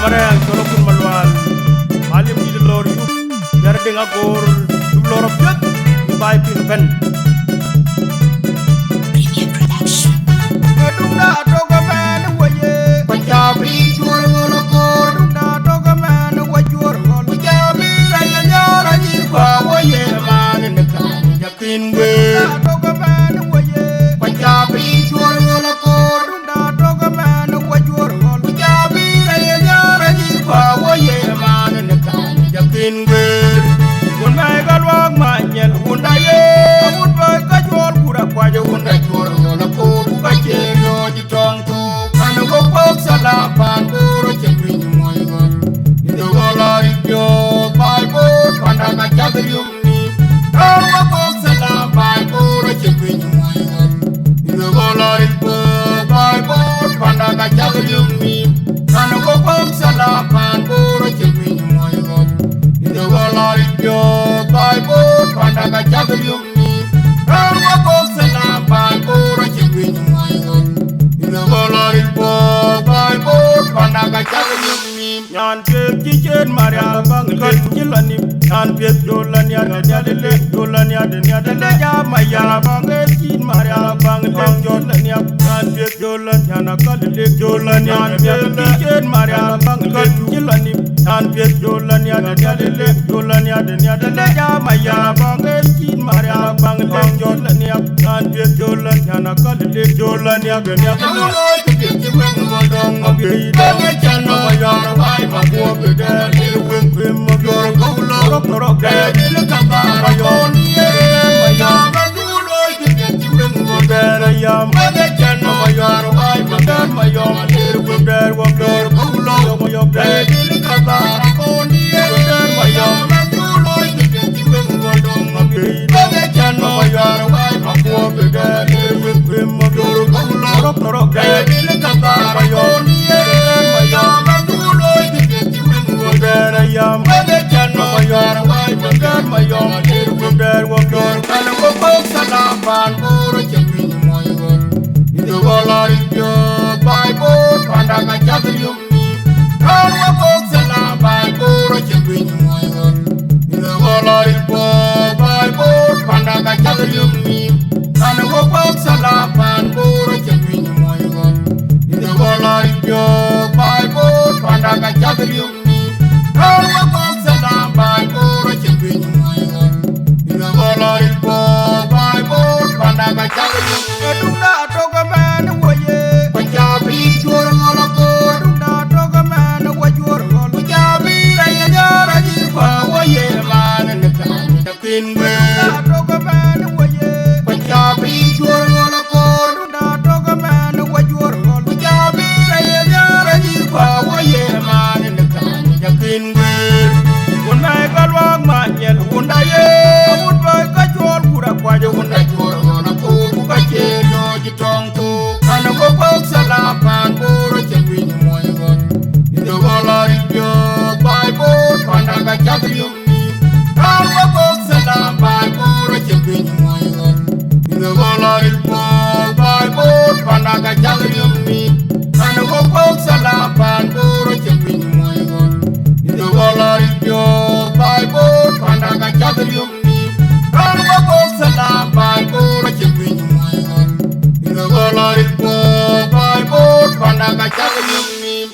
Marang Solokun Malwal Malim di lor yu biar dengan gor lor piat di bai pin pen Premier Production. Aduna toga man waye Pajabi jur ngolokor Aduna toga man wajur ngol Pajabi raya nyara jirba waye man nekan yakin we toga man waye Pajabi jur ngolokor Aduna toga man wajur ngol Pajabi raya nyara jirba waye man nekan yakin we Kun mai galwag manyel undaye Amut bai kajol kura kwaje undajor ngolokor Kajelo jitong tu Kanu gopok salapan Kuro cekring moygon Itu gola ripyo Baibur pandaga jagrium ni Kanu gopok salapan Kuro cekring moygon Itu gola ripyo Baibur pandaga jagrium ni Kanu gopok salapan Kuro cekring moygon Itu gola ripyo Baibur pandaga jagrium ni Kanu gopok salapan Kuro cekring moygon Nyan pek cijen Maria bangkat jilani Nyan pek dolan ya dadale dolan ya dadale ya maya bangkat cin Maria bangkat dolan ya Nyan pek dolan ya nakale dolan ya pek cijen Maria bangkat jilani Nyan pek dolan ya dadale dolan ya dadale ya maya bangkat cin Maria bangkat dolan ya Nyan pek dolan ya nakale dolan ya ganya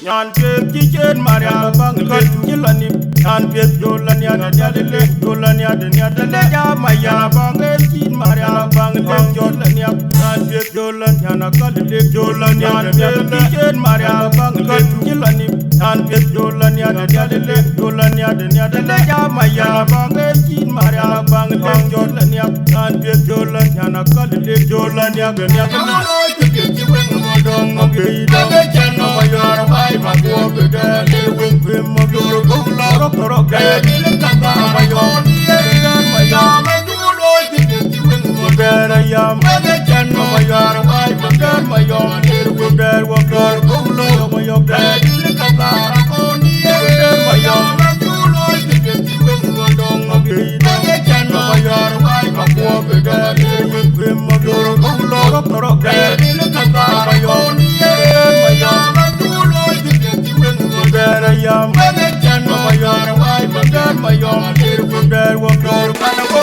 Nyan pek cijen Maria bangkat jilani Nyan pek dolan ya dadale dolan ya dadale ya maya bangkat cin Maria bangkat dolan ya Nyan pek dolan ya nakale dolan ya pek cijen Maria bangkat jilani Nyan pek dolan ya dadale dolan ya dadale ya maya bangkat cin Maria bangkat dolan ya Nyan pek dolan ya nakale dolan ya ganya Dong ngabei daga chano mayar bai magwo beda lewing kwem magoro gula rok ga dile kata mayon yegan mayam dulo tiwing beda yam daga chano mayar bai magar mayon lewing beda wakar gula mayon ga dile kata rakon yegan mayam dulo tiwing dong ngabei daga chano mayar bai magwo beda lewing kwem magoro gula rok ga dile kata mayon yegan mayam dulo yam, mayom, mayom, mayom, mayom, mayom, mayom,